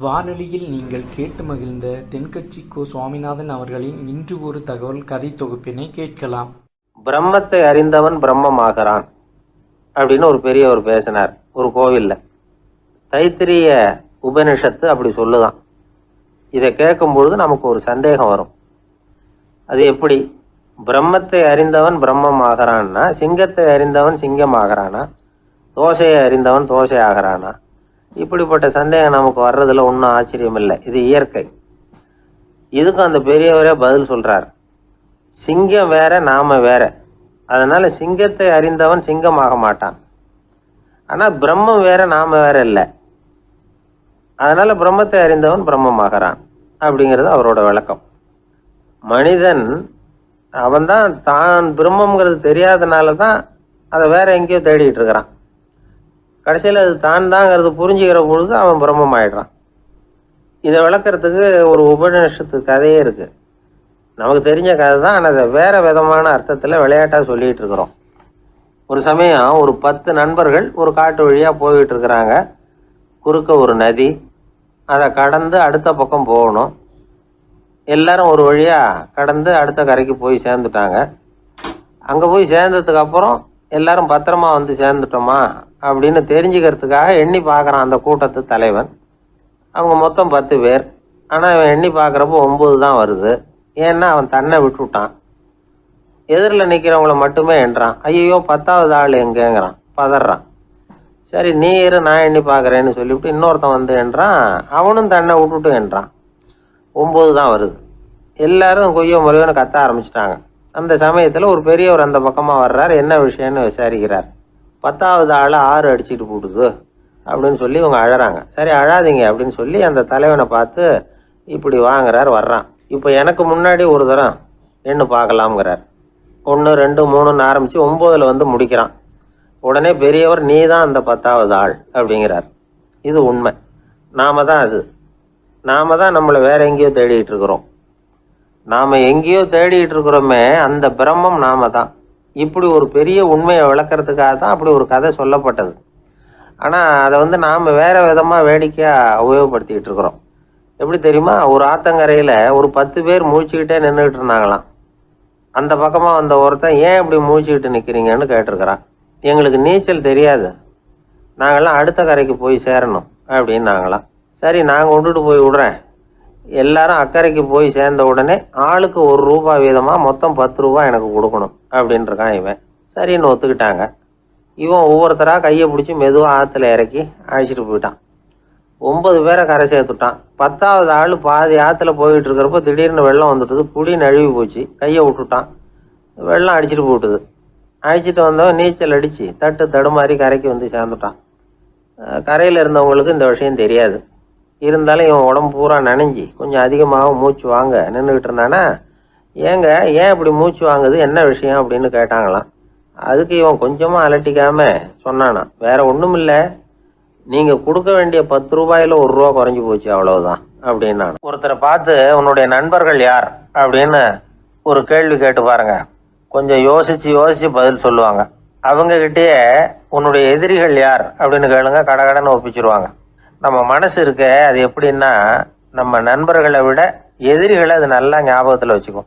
வானொலியில் நீங்கள் கேட்டு மகிழ்ந்த தென்கட்சி கோ. சுவாமிநாதன் அவர்களின் இன்று ஒரு தகவல் கதை தொகுப்பினை கேட்கலாம். பிரம்மத்தை அறிந்தவன் பிரம்மமாகிறான் அப்படின்னு ஒரு பெரியவர் பேசினார் ஒரு கோவில்ல. தைத்திரிய உபனிஷத்து அப்படி சொல்லுதான். இதை கேட்கும் பொழுது நமக்கு ஒரு சந்தேகம் வரும். அது எப்படி பிரம்மத்தை அறிந்தவன் பிரம்மம் ஆகிறான்னா, சிங்கத்தை அறிந்தவன் சிங்கம் ஆகிறானா, தோசையை அறிந்தவன் தோசை ஆகிறானா? இப்படிப்பட்ட சந்தேகம் நமக்கு வர்றதுல ஒன்றும் ஆச்சரியம் இல்லை. இது இயற்கை. இதுக்கும் அந்த பெரியவரே பதில் சொல்றார். சிங்கம் வேற, நாம வேற. அதனால சிங்கத்தை அறிந்தவன் சிங்கம் ஆக மாட்டான். ஆனா பிரம்மம் வேற, நாம வேற இல்லை. அதனால பிரம்மத்தை அறிந்தவன் பிரம்மமாகிறான் அப்படிங்கிறது அவரோட விளக்கம். மனிதன் அவன்தான் தான் பிரம்மங்கிறது தெரியாதனால தான் அதை வேற எங்கேயோ தேடிட்டு இருக்கிறான். கடைசியில் அது தான் தாங்கிறது புரிஞ்சுக்கிற பொழுது அவன் பிரம்மம் ஆயிடுறான். இதை விளக்கிறதுக்கு ஒரு உபநிஷத்து கதையே இருக்கு. நமக்கு தெரிஞ்ச கதை தான், ஆனால் அதை வேற விதமான அர்த்தத்தில் விளையாட்டாக சொல்லிகிட்டு இருக்கிறோம். ஒரு சமயம் ஒரு 10 நண்பர்கள் ஒரு காட்டு வழியாக போய்கிட்டு இருக்கிறாங்க. குறுக்க ஒரு நதி, அதை கடந்து அடுத்த பக்கம் போகணும். எல்லாரும் ஒரு வழியாக கடந்து அடுத்த கரைக்கு போய் சேர்ந்துட்டாங்க. அங்கே போய் சேர்ந்ததுக்கு அப்புறம் எல்லாரும் பத்திரமா வந்து சேர்ந்துட்டோமா அப்படின்னு தெரிஞ்சுக்கிறதுக்காக எண்ணி பார்க்குறான் அந்த கூட்டத்து தலைவன். அவங்க மொத்தம் 10 பேர். ஆனால் அவன் எண்ணி பார்க்குறப்போ 9 தான் வருது. ஏன்னா அவன் தன்னை விட்டுவிட்டான். எதிரில் நிற்கிறவங்கள மட்டுமே எண்றான். ஐயோ 10வது ஆள் எங்கேங்கிறான், பதறான். சரி நீ இரு, நான் எண்ணி பார்க்குறேன்னு சொல்லிவிட்டு இன்னொருத்தன் வந்து எண்றான். அவனும் தன்னை விட்டுட்டு எண்றான். 9 தான் வருது. எல்லாரும் கொய்யோ முறையோன்னு கத்த ஆரம்பிச்சிட்டாங்க. அந்த சமயத்தில் ஒரு பெரியவர் அந்த பக்கமாக வர்றார். என்ன விஷயம்னு விசாரிக்கிறார். 10வது ஆள் 6 அடிச்சுட்டு போட்டுது அப்படின்னு சொல்லி இவங்க அழறாங்க. சரி அழாதீங்க அப்படின்னு சொல்லி அந்த தலைவனை பார்த்து இப்படி வாங்குறார். வர்றான். இப்போ எனக்கு முன்னாடி ஒரு தரம் எண்ணு பார்க்கலாம்ங்கிறார். 1 2 3ன்னு ஆரம்பித்து 9ல் வந்து முடிக்கிறான். உடனே பெரியவர் நீ தான் அந்த 10வது ஆள் அப்படிங்கிறார். இது உண்மை. நாம தான் அது. நாம தான் நம்மளை வேற எங்கேயோ தேடிட்டு இருக்கிறோம். நாம் எங்கேயோ தேடிட்டு இருக்கிறோமே, அந்த பிரம்மம் நாம தான். இப்படி ஒரு பெரிய உண்மையை விளக்கிறதுக்காக தான் அப்படி ஒரு கதை சொல்லப்பட்டது. ஆனால் அதை வந்து நாம் வேற விதமாக வேடிக்கையாக உபயோகப்படுத்திக்கிட்டு இருக்கிறோம். எப்படி தெரியுமா? ஒரு ஆத்தங்கரையில் ஒரு 10 பேர் முழிச்சுக்கிட்டே நின்றுக்கிட்டு இருந்தாங்களாம். அந்த பக்கமாக வந்த ஒருத்தன் ஏன் இப்படி முழிச்சுக்கிட்டு நிற்கிறீங்கன்னு கேட்டிருக்கிறான். எங்களுக்கு நீச்சல் தெரியாது, நாங்கள்லாம் அடுத்த கரைக்கு போய் சேரணும் அப்படின்னு நாங்களாம். சரி நான் கொண்டுட்டு போய் விடுறேன். எல்லாரும் அக்கறைக்கு போய் சேர்ந்த உடனே ஆளுக்கு ₹1 வீதமாக மொத்தம் ₹10 எனக்கு கொடுக்கணும் அப்படின்ட்டுருக்கான் இவன். சரின்னு ஒத்துக்கிட்டாங்க. இவன் ஒவ்வொருத்தராக கையை பிடிச்சி மெதுவாக ஆற்றுல இறக்கி அழைச்சிட்டு போயிட்டான். 9 பேரை கரை சேர்த்துட்டான். 10வது ஆள் பாதி ஆற்றுல போயிட்டு இருக்கிறப்போ திடீர்னு வெள்ளம் வந்துட்டுது. புடி நழுவி போச்சு. கையை விட்டுட்டான். வெள்ளம் அடிச்சுட்டு போட்டுது. அழைச்சிட்டு வந்தவன் நீச்சல் அடித்து தடுமாறி கரைக்கு வந்து சேர்ந்துட்டான். கரையில் இருந்தவங்களுக்கு இந்த விஷயம் தெரியாது. இருந்தாலும் இவன் உடம்பு பூரா நனைஞ்சி கொஞ்சம் அதிகமாக மூச்சு வாங்க நின்றுக்கிட்டு இருந்தானா, ஏங்க ஏன் இப்படி மூச்சு வாங்குது, என்ன விஷயம் அப்படின்னு கேட்டாங்களாம். அதுக்கு இவன் கொஞ்சமாக அலட்டிக்காம சொன்னானா, வேற ஒன்றும் இல்லை, நீங்கள் கொடுக்க வேண்டிய ₹10ல் ₹1 குறைஞ்சி போச்சு, அவ்வளவுதான் அப்படின்னு. ஒருத்தரை பார்த்து உன்னுடைய நண்பர்கள் யார் அப்படின்னு ஒரு கேள்வி கேட்டு பாருங்க. கொஞ்சம் யோசிச்சு பதில் சொல்லுவாங்க. அவங்ககிட்டயே உன்னுடைய எதிரிகள் யார் அப்படின்னு கேளுங்க, கடகடன்னு ஒப்பிச்சிருவாங்க. நம்ம மனசு இருக்க, அது எப்படின்னா நம்ம நண்பர்களை விட எதிரிகளை அது நல்லா ஞாபகத்தில் வச்சுக்கும்.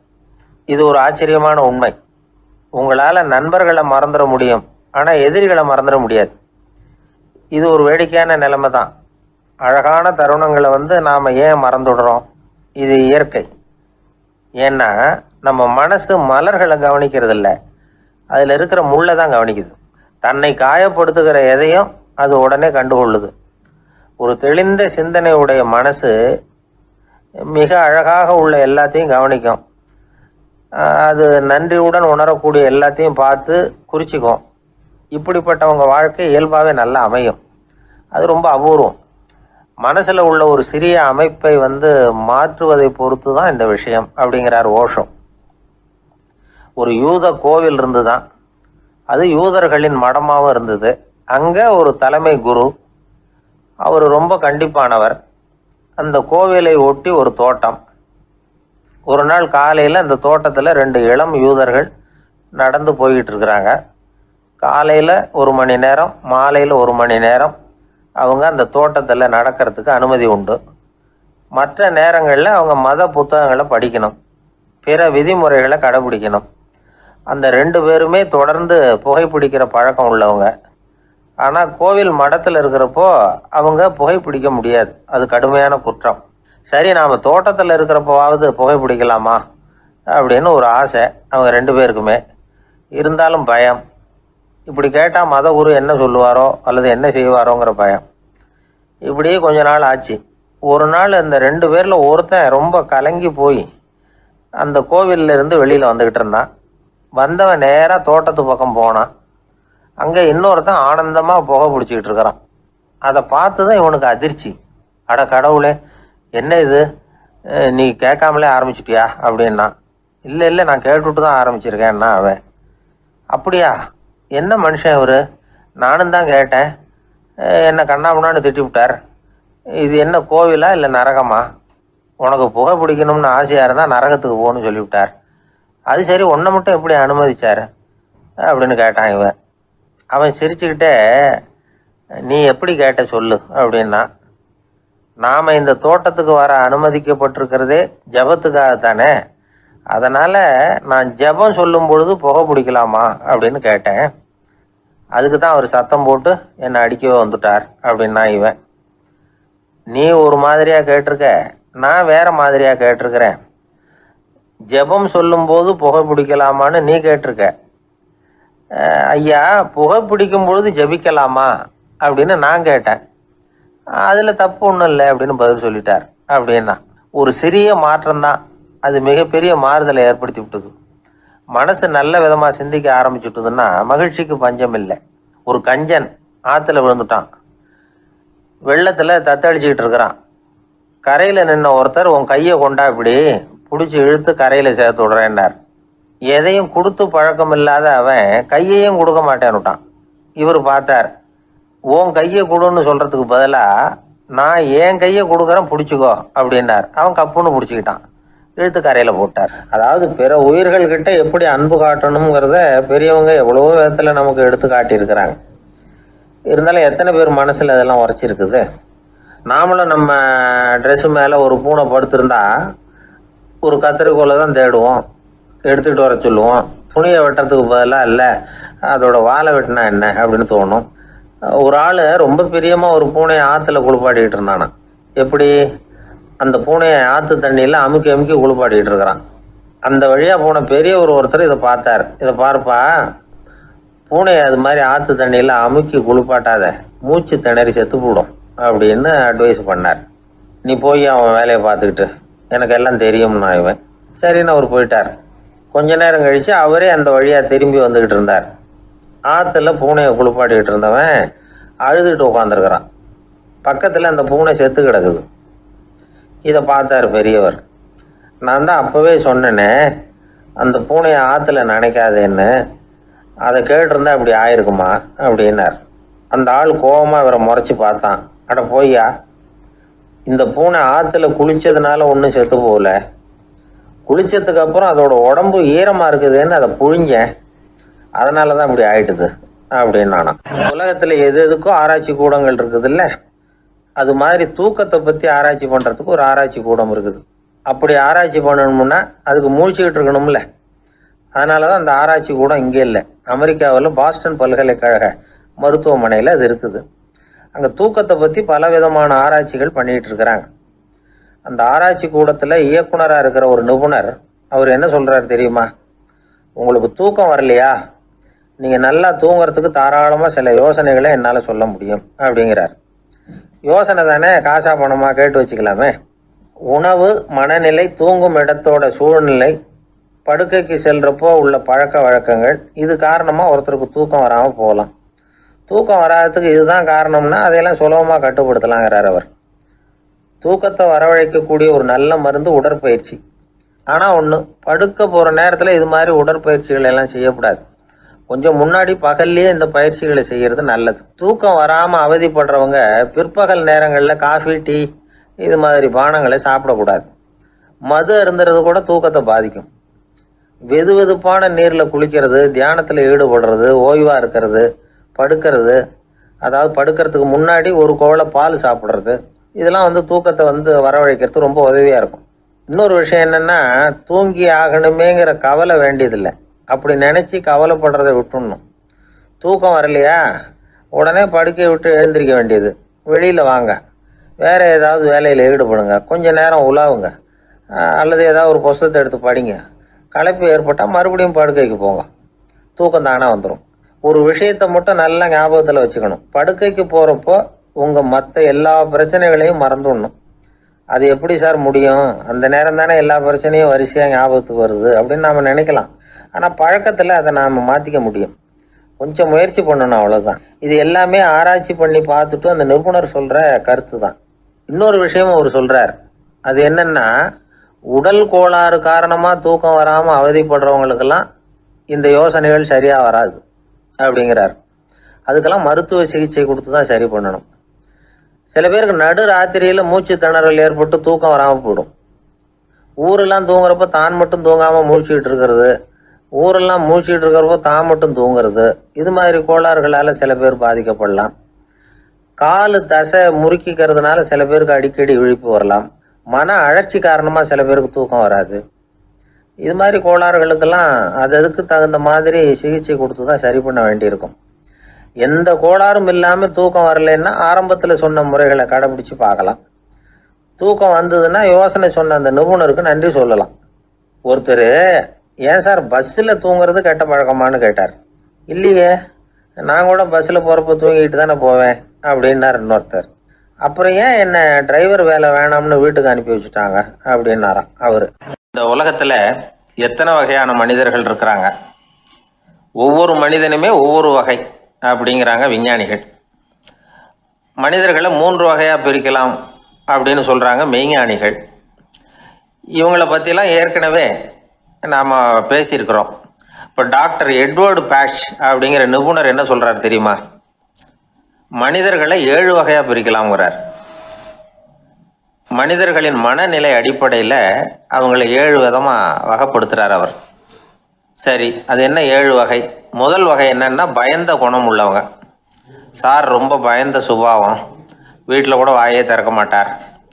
இது ஒரு ஆச்சரியமான உண்மை. உங்களால் நண்பர்களை மறந்துட முடியும், ஆனால் எதிரிகளை மறந்துட முடியாது. இது ஒரு வேடிக்கையான நிலைமை தான். அழகான தருணங்களை வந்து நாம் ஏன் மறந்துடுறோம்? இது இயற்கை. ஏன்னா நம்ம மனசு மலர்களை கவனிக்கிறது இல்லை, அதில் இருக்கிற முள்ளை தான் கவனிக்குது. தன்னை காயப்படுத்துகிற எதையும் அது உடனே கண்டுகொள்ளுது. ஒரு தெளிந்த சிந்தனையுடைய மனசு மிக அழகாக உள்ள எல்லாத்தையும் கவனிக்கும். அது நன்றியுடன் உணரக்கூடிய எல்லாத்தையும் பார்த்து குறிச்சிக்கும். இப்படிப்பட்டவங்க வாழ்க்கை இயல்பாகவே நல்லா அமையும். அது ரொம்ப அபூர்வம். மனசில் உள்ள ஒரு சிறிய அமைப்பை வந்து மாற்றுவதை பொறுத்து தான் இந்த விஷயம் அப்படிங்கிறார் ஓஷோ. ஒரு யூத கோவில் இருந்து தான், அது யூதர்களின் மடமாகவும் இருந்தது. அங்கே ஒரு தலைமை குரு, அவர் ரொம்ப கண்டிப்பானவர். அந்த கோவிலை ஒட்டி ஒரு தோட்டம். ஒரு நாள் காலையில் அந்த தோட்டத்தில் 2 இளம் யூதர்கள் நடந்து போய்கிட்டு இருக்கிறாங்க. காலையில் 1 மணி நேரம், மாலையில் 1 மணி நேரம் அவங்க அந்த தோட்டத்தில் நடக்கிறதுக்கு அனுமதி உண்டு. மற்ற நேரங்களில் அவங்க மத புத்தகங்களை படிக்கணும், பிற விதிமுறைகளை கடைபிடிக்கணும். அந்த 2 பேருமே தொடர்ந்து புகைப்பிடிக்கிற பழக்கம் உள்ளவங்க. ஆனால் கோவில் மடத்தில் இருக்கிறப்போ அவங்க புகைப்பிடிக்க முடியாது, அது கடுமையான குற்றம். சரி, நாம் தோட்டத்தில் இருக்கிறப்போவாவது புகைப்பிடிக்கலாமா அப்படின்னு ஒரு ஆசை அவங்க 2 பேருக்குமே. இருந்தாலும் பயம். இப்படி கேட்டால் மத குரு என்ன சொல்லுவாரோ அல்லது என்ன செய்வாரோங்கிற பயம். இப்படியே கொஞ்ச நாள் ஆச்சு. ஒரு நாள் இந்த 2 பேரில் ஒருத்தன் ரொம்ப கலங்கி போய் அந்த கோவிலில் இருந்து வெளியில் வந்துக்கிட்டு இருந்தான். வந்தவன் நேராக தோட்டத்து பக்கம் போனான். அங்கே இன்னொருத்தன் ஆனந்தமாக புகை பிடிச்சிக்கிட்டு இருக்கிறான். அதை பார்த்து தான் இவனுக்கு அதிர்ச்சி. அட கடவுளே, என்ன இது, நீ கேட்காமலே ஆரம்பிச்சிட்டியா அப்படின்னா. இல்லை நான் கேட்டுவிட்டு தான் ஆரம்பிச்சிருக்கேன்னா அவன். அப்படியா, என்ன மனுஷன் இவர், நானும் தான் கேட்டேன், என்ன கண்ணாமுன்னான்னு திட்டி விட்டார். இது என்ன கோவிலா இல்லை நரகமா? உனக்கு புகை பிடிக்கணும்னு ஆசையாக இருந்தால் நரகத்துக்கு போகணும்னு சொல்லிவிட்டார். அது சரி, உன்னை மட்டும் எப்படி அனுமதிச்சார் அப்படின்னு கேட்டான் இவன். அவன் சிரிச்சுக்கிட்டே, நீ எப்படி கேட்ட சொல்லு அப்படின்னா. நாம் இந்த தோட்டத்துக்கு வர அனுமதிக்கப்பட்டிருக்கிறதே ஜபத்துக்காகத்தானே, அதனால் நான் ஜபம் சொல்லும் பொழுது புகை பிடிக்கலாமா அப்படின்னு கேட்டேன். அதுக்கு தான் அவர் சத்தம் போட்டு என்னை அடிக்கவே வந்துட்டார் அப்படின்னா இவன். நீ ஒரு மாதிரியாக கேட்டிருக்க, நான் வேற மாதிரியாக கேட்டிருக்கிறேன். ஜெபம் சொல்லும்போது புகை பிடிக்கலாமான்னு நீ கேட்டிருக்க. ஐயா, புகை பிடிக்கும் பொழுது ஜெபிக்கலாமா அப்படின்னு நான் கேட்டேன். அதில் தப்பு ஒன்றும் இல்லை அப்படின்னு பதில் சொல்லிட்டார் அப்படின்னா. ஒரு சிறிய மாற்றம்தான், அது மிகப்பெரிய மாறுதலை ஏற்படுத்தி விட்டது. மனசு நல்ல விதமாக சிந்திக்க ஆரம்பிச்சுட்டுதுன்னா மகிழ்ச்சிக்கு பஞ்சம் இல்லை. ஒரு கஞ்சன் ஆற்றுல விழுந்துட்டான், வெள்ளத்தில் தத்தடிச்சுக்கிட்டு இருக்கிறான். கரையில் நின்ன ஒருத்தர், உன் கையை கொண்டா இப்படி பிடிச்சி இழுத்து கரையில் சேர்த்து விடுறேன்னார். எதையும் கொடுத்து பழக்கம் இல்லாத அவன் கையையும் கொடுக்க மாட்டேன்னுட்டான். இவர் பார்த்தார், உன் கையை கொடுன்னு சொல்கிறதுக்கு பதிலாக நான் என் கையை கொடுக்குறேன் பிடிச்சிக்கோ அப்படின்னார். அவன் கப்புன்னு பிடிச்சிக்கிட்டான், இழுத்து கரையில் போட்டார். அதாவது பிற உயிர்கள்கிட்ட எப்படி அன்பு காட்டணுங்கிறத பெரியவங்க எவ்வளவோ விதத்தில் நமக்கு எடுத்து காட்டியிருக்கிறாங்க. இருந்தாலும் எத்தனை பேர் மனசில் அதெல்லாம் உரைச்சிருக்குது. நாமளும் நம்ம ட்ரெஸ்ஸு மேலே ஒரு பூனை படுத்திருந்தா ஒரு கத்திரிக்கோலை தான் தேடுவோம், எடுத்துக்கிட்டு வர சொல்லுவோம். துணியை வெட்டுறதுக்கு பதிலாக இல்லை அதோட வாழை வெட்டினா என்ன அப்படின்னு தோணும். ஒரு ஆள் ரொம்ப பிரியமாக ஒரு பூனையை ஆற்றுல குளிப்பாட்டிக்கிட்டு இருந்தானா. எப்படி, அந்த பூனையை ஆற்று தண்ணியில் அமுக்கி அமுக்கி குளிப்பாட்டிக்கிட்டு இருக்கிறான். அந்த வழியாக போன பெரியவர் ஒருத்தர் இதை பார்த்தார். இதை பார்ப்பா, பூனையை அது மாதிரி ஆற்று தண்ணியில் அமுக்கி குளிப்பாட்டாத, மூச்சு திணறி செத்து போடும் அப்படின்னு அட்வைஸ் பண்ணார். நீ போய் அவன் வேலையை பார்த்துக்கிட்டு, எனக்கு எல்லாம் தெரியும்னா இவன். சரின்னு அவர் போயிட்டார். கொஞ்ச நேரம் கழித்து அவரே அந்த வழியாக திரும்பி வந்துக்கிட்டு இருந்தார். ஆற்றுல பூனையை குளிப்பாட்டிக்கிட்டு இருந்தவன் அழுதுகிட்டு உட்காந்துருக்கிறான். பக்கத்தில் அந்த பூனை செத்து கிடக்குது. இதை பார்த்தார் பெரியவர். நான் தான் அப்போவே சொன்னேனே அந்த பூனையை ஆற்றுல நினைக்காதேன்னு, அதை கேட்டிருந்தா இப்படி ஆயிருக்குமா அப்படின்னார். அந்த ஆள் கோபமாக இவரை முறைச்சி பார்த்தான். அட போய்யா, இந்த பூனை ஆற்றுல குளித்ததுனால ஒன்றும் செத்து போகல, குளித்ததுக்கு அப்புறம் அதோட உடம்பு ஈரமாக இருக்குதுன்னு அதை புழிஞ்சேன், அதனால தான் இப்படி ஆயிட்டுது அப்படின்னு நானாம். உலகத்தில் எது எதுக்கும் ஆராய்ச்சி கூடங்கள் இருக்குதுல்ல, அது மாதிரி தூக்கத்தை பற்றி ஆராய்ச்சி பண்ணுறதுக்கு ஒரு ஆராய்ச்சி கூடம் இருக்குது. அப்படி ஆராய்ச்சி பண்ணணும்னா அதுக்கு மூழ்கிக்கிட்டு இருக்கணும்ல. அதனால தான் அந்த ஆராய்ச்சி கூடம் இங்கே இல்லை, அமெரிக்காவில் பாஸ்டன் பல்கலைக்கழக மருத்துவமனையில் அது இருக்குது. அங்கே தூக்கத்தை பற்றி பலவிதமான ஆராய்ச்சிகள் பண்ணிகிட்டு இருக்கிறாங்க. அந்த ஆராய்ச்சி கூடத்தில் இயக்குனராக இருக்கிற ஒரு நிபுணர், அவர் என்ன சொல்கிறாரு தெரியுமா? உங்களுக்கு தூக்கம் வரலையா, நீங்கள் நல்லா தூங்குறதுக்கு தாராளமாக சில யோசனைகளை என்னால் சொல்ல முடியும் அப்படிங்கிறார். யோசனை தானே, காசா பணமாக கேட்டு வச்சுக்கலாமே. உணவு, மனநிலை, தூங்கும் இடத்தோட சூழ்நிலை, படுக்கைக்கு செல்கிறப்போ உள்ள பழக்க வழக்கங்கள், இது காரணமாக ஒருத்தருக்கு தூக்கம் வராமல் போகலாம். தூக்கம் வராததுக்கு இதுதான் காரணம்னா அதையெல்லாம் சுலபமாக கட்டுப்படுத்தலாங்கிறார் அவர். தூக்கத்தை வரவழைக்கக்கூடிய ஒரு நல்ல மருந்து உடற்பயிற்சி. ஆனால் ஒன்று, படுக்க போகிற நேரத்தில் இது மாதிரி உடற்பயிற்சிகள் எல்லாம் செய்யக்கூடாது. கொஞ்சம் முன்னாடி பகல்லையே இந்த பயிற்சிகளை செய்கிறது நல்லது. தூக்கம் வராமல் அவதிப்படுறவங்க பிற்பகல் நேரங்களில் காஃபி, டீ இது மாதிரி பானங்களை சாப்பிடக்கூடாது. மது அருந்துறது கூட தூக்கத்தை பாதிக்கும். வெது வெதுப்பான நீரில் குளிக்கிறது, தியானத்தில் ஈடுபடுறது, ஓய்வாக இருக்கிறது, படுக்கிறது, அதாவது படுக்கிறதுக்கு முன்னாடி ஒரு கோவலை பால் சாப்பிட்றது, இதெல்லாம் தூக்கத்தை வரவழைக்கிறது ரொம்ப உதவியாக இருக்கும். இன்னொரு விஷயம் என்னென்னா, தூங்கி ஆகணுமேங்கிற கவலை வேண்டியதில்லை. அப்படி நினச்சி கவலைப்படுறதை விட்டுடணும். தூக்கம் வரலையா, உடனே படுக்கையை விட்டு எழுந்திரிக்க வேண்டியது. வெளியில் வாங்க, வேறு ஏதாவது வேலையில் ஈடுபடுங்க, கொஞ்சம் நேரம் உலாவுங்க, அல்லது ஏதாவது ஒரு புஸ்தகத்தை எடுத்து படிங்க. களைப்பு ஏற்பட்டால் மறுபடியும் படுக்கைக்கு போங்க. தூக்கம் தானே வந்துடும். ஒரு விஷயத்தை மட்டும் நல்லா ஞாபகத்தில் வச்சுக்கணும். படுக்கைக்கு போகிறப்போ உங்கள் மற்ற எல்லா பிரச்சனைகளையும் மறந்துடணும். அது எப்படி சார் முடியும்? அந்த நேரம் தானே எல்லா பிரச்சனையும் வரிசையாக ஞாபகத்துக்கு வருது அப்படின்னு நாம் நினைக்கலாம். ஆனால் பழக்கத்தில் அதை நாம் மாற்றிக்க முடியும். கொஞ்சம் முயற்சி பண்ணணும், அவ்வளோதான். இது எல்லாமே ஆராய்ச்சி பண்ணி பார்த்துட்டு அந்த நிபுணர் சொல்கிற கருத்து தான். இன்னொரு விஷயமும் அவர் சொல்கிறார். அது என்னென்னா, உடல் கோளாறு காரணமாக தூக்கம் வராமல் அவதிப்படுறவங்களுக்கெல்லாம் இந்த யோசனைகள் சரியாக வராது அப்படிங்கிறார். அதுக்கெல்லாம் மருத்துவ சிகிச்சை கொடுத்து தான் சரி பண்ணணும். சில பேருக்கு நடு ராத்திரியில் மூச்சு திணறல் ஏற்பட்டு தூக்கம் வராமல் போயிடும். ஊரெல்லாம் தூங்குறப்ப தான் மட்டும் தூங்காமல் மூழ்கிட்டு இருக்கிறது, ஊரெல்லாம் மூழ்கிட்டு இருக்கிறப்போ தான் மட்டும் தூங்குறது, இது மாதிரி கோளாறுகளால் சில பேர் பாதிக்கப்படலாம். காலு தசை முறுக்கிக்கிறதுனால சில பேருக்கு அடிக்கடி விழிப்பு வரலாம். மன அழற்சி காரணமாக சில பேருக்கு தூக்கம் வராது. இது மாதிரி கோளாறுகளுக்கெல்லாம் அதுக்கு தகுந்த மாதிரி சிகிச்சை கொடுத்து தான் சரி பண்ண வேண்டியிருக்கும். எந்த கோளாறும் இல்லாமல் தூக்கம் வரலைன்னா ஆரம்பத்தில் சொன்ன முறைகளை கடைபிடிச்சு பார்க்கலாம். தூக்கம் வந்ததுன்னா யோசனை சொன்ன அந்த நிபுணருக்கு நன்றி சொல்லலாம். ஒருத்தர், ஏன் சார் பஸ்ஸில் தூங்குறது கெட்ட பழக்கமானு கேட்டார். இல்லையே, நான் கூட பஸ்ஸில் போகிறப்ப தூங்கிட்டு தானே போவேன் அப்படின்னார் இன்னொருத்தர். அப்புறம் ஏன் என்ன டிரைவர் வேலை வேணாம்னு வீட்டுக்கு அனுப்பி வச்சுட்டாங்க அப்படின்னாராம் அவர். இந்த உலகத்தில் எத்தனை வகையான மனிதர்கள் இருக்கிறாங்க, ஒவ்வொரு மனிதனுமே ஒவ்வொரு வகை அப்படிங்கிறாங்க விஞ்ஞானிகள். மனிதர்களை 3 வகையாக பிரிக்கலாம் அப்படின்னு சொல்கிறாங்க மெய்ஞானிகள். இவங்களை பற்றிலாம் ஏற்கனவே நாம் பேசியிருக்கிறோம். இப்போ டாக்டர் எட்வர்டு பேட்ச் அப்படிங்கிற நிபுணர் என்ன சொல்கிறார் தெரியுமா? மனிதர்களை 7 வகையாக பிரிக்கலாம்ங்கிறார். மனிதர்களின் மனநிலை அடிப்படையில் அவங்கள 7 விதமாக வகைப்படுத்துகிறார் அவர். சரி, அது என்ன 7 வகை? முதல் வகை என்னன்னா, பயந்த குணம் உள்ளவங்க. சார் ரொம்ப பயந்த சுபாவம், வீட்டில் கூட வாயே திறக்க மாட்டார்,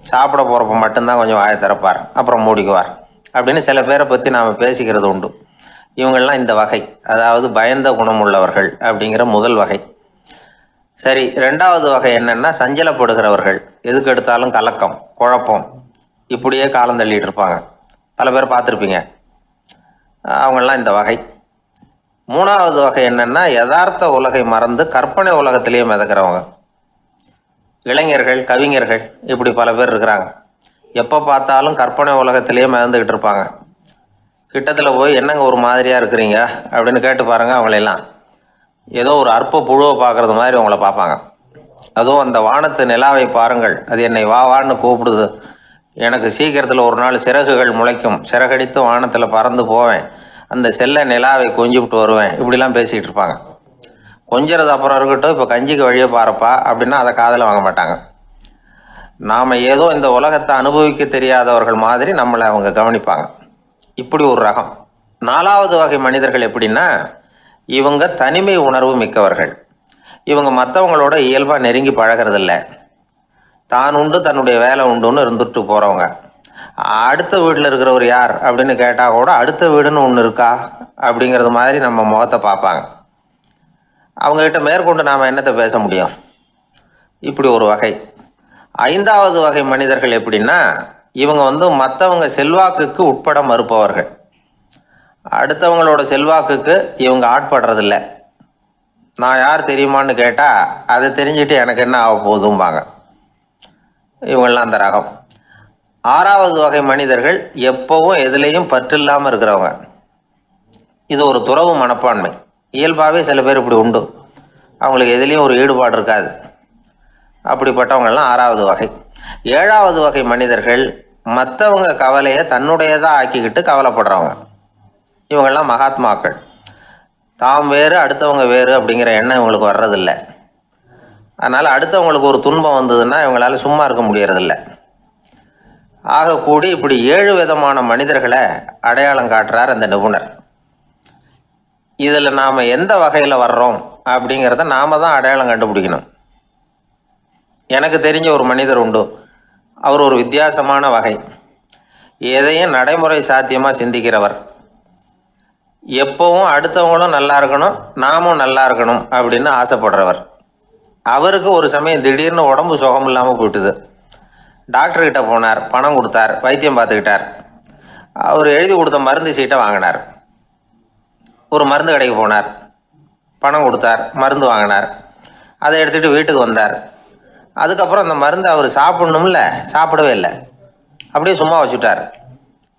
சாப்பிட போகிறப்ப மட்டும்தான் கொஞ்சம் வாயை திறப்பார், அப்புறம் மூடிக்குவார் அப்படின்னு சில பேரை பற்றி நாம் பேசிக்கிறது உண்டு. இவங்கெல்லாம் இந்த வகை, அதாவது பயந்த குணம் உள்ளவர்கள் அப்படிங்கிற முதல் வகை. சரி, 2வது வகை என்னன்னா, சஞ்சலப்படுகிறவர்கள். எதுக்கு எடுத்தாலும் கலக்கம், குழப்பம், இப்படியே காலம் தள்ளிட்டு இருப்பாங்க. பல பேர் பார்த்துருப்பீங்க. அவங்கெல்லாம் இந்த வகை. 3வது வகை என்னன்னா, யதார்த்த உலகை மறந்து கற்பனை உலகத்திலேயே மிதக்கிறவங்க. இளைஞர்கள், கவிஞர்கள், இப்படி பல பேர் இருக்கிறாங்க. எப்போ பார்த்தாலும் கற்பனை உலகத்திலேயே மிதந்துக்கிட்டு இருப்பாங்க. கிட்டத்தில் போய் என்னங்க ஒரு மாதிரியாக இருக்கிறீங்க அப்படின்னு கேட்டு பாருங்க, அவங்களெல்லாம் ஏதோ ஒரு அற்ப புழுவை பார்க்கறது மாதிரி அவங்கள பார்ப்பாங்க. அதுவும் அந்த வானத்து நிலாவை பாருங்கள், அது என்னை வா வான்னு கூப்பிடுது, எனக்கு சீக்கிரத்தில் ஒரு நாள் சிறகுகள் முளைக்கும், சிறகடித்து வானத்தில் பறந்து போவேன், அந்த செல்ல நிலாவை கொஞ்சிவிட்டு வருவேன், இப்படிலாம் பேசிகிட்டு இருப்பாங்க. கொஞ்சிறது அப்புறம் இருக்கட்டும், இப்போ கஞ்சிக்கு வழியே பாருப்பா அப்படின்னா அதை காதில் வாங்க மாட்டாங்க. நாம் ஏதோ இந்த உலகத்தை அனுபவிக்க தெரியாதவர்கள் மாதிரி நம்மளை அவங்க கவனிப்பாங்க. இப்படி ஒரு ரகம். 4வது வகை மனிதர்கள் எப்படின்னா, இவங்க தனிமை உணர்வு மிக்கவர்கள். இவங்க மற்றவங்களோட இயல்பாக நெருங்கி பழகிறதில்ல, தான் உண்டு தன்னுடைய வேலை உண்டுன்னு இருந்துட்டு போகிறவங்க. அடுத்த வீட்டில் இருக்கிறவர் யார் அப்படின்னு கேட்டால் கூட அடுத்த வீடுன்னு ஒன்று இருக்கா அப்படிங்கிறது மாதிரி நம்ம முகத்தை பார்ப்பாங்க. அவங்ககிட்ட மேற்கொண்டு நாம் என்னத்தை பேச முடியும்? இப்படி ஒரு வகை. 5வது வகை மனிதர்கள் எப்படின்னா, இவங்க மற்றவங்க செல்வாக்குக்கு உட்பட மறுப்பவர்கள். அடுத்தவங்களோட செல்வாக்குக்கு இவங்க ஆட்படுறதில்ல. நான் யார் தெரியுமான்னு கேட்டால் அதை தெரிஞ்சுட்டு எனக்கு என்ன ஆக போகுதும்பாங்க. இவங்கெல்லாம் அந்த ரகம். 6வது வகை மனிதர்கள் எப்பவும் எதுலேயும் பற்று இல்லாமல் இருக்கிறவங்க. இது ஒரு துறவு மனப்பான்மை. இயல்பாகவே சில பேர் இப்படி உண்டு, அவங்களுக்கு எதுலேயும் ஒரு ஈடுபாடு இருக்காது. அப்படிப்பட்டவங்கெல்லாம் 6வது வகை. 7வது வகை மனிதர்கள் மற்றவங்க கவலையை தன்னுடையதாக ஆக்கிக்கிட்டு கவலைப்படுறவங்க. இவங்கெல்லாம் மகாத்மாக்கள். தாம் வேறு அடுத்தவங்க வேறு அப்படிங்கிற எண்ணம் இவங்களுக்கு வர்றதில்லை. அதனால் அடுத்தவங்களுக்கு ஒரு துன்பம் வந்ததுன்னா இவங்களால சும்மா இருக்க முடியறதில்ல. ஆகக்கூடி இப்படி 7 விதமான மனிதர்களை அடையாளம் காட்டுறார் அந்த நிபுணர். இதில் நாம் எந்த வகையில் வர்றோம் அப்படிங்கிறத நாம தான் அடையாளம் கண்டுபிடிக்கணும். எனக்கு தெரிஞ்ச ஒரு மனிதர் உண்டு, அவர் ஒரு வித்தியாசமான வகை. எதையும் நடைமுறை சாத்தியமாக சிந்திக்கிறவர். எப்பவும் அடுத்தவங்களும் நல்லா இருக்கணும், நாமும் நல்லா இருக்கணும் அப்படின்னு ஆசைப்படுறவர். அவருக்கு ஒரு சமயம் திடீர்னு உடம்பு சுகம் இல்லாமல் போயிட்டுது. டாக்டர்கிட்ட போனார், பணம் கொடுத்தார், வைத்தியம் பார்த்துக்கிட்டார். அவர் எழுதி கொடுத்த மருந்து சீட்டை வாங்கினார். ஒரு மருந்து கடைக்கு போனார், பணம் கொடுத்தார், மருந்து வாங்கினார். அதை எடுத்துகிட்டு வீட்டுக்கு வந்தார். அதுக்கப்புறம் அந்த மருந்து அவர் சாப்பிட்ணும்ல, சாப்பிடவே இல்லை, அப்படியே சும்மா வச்சுட்டார்.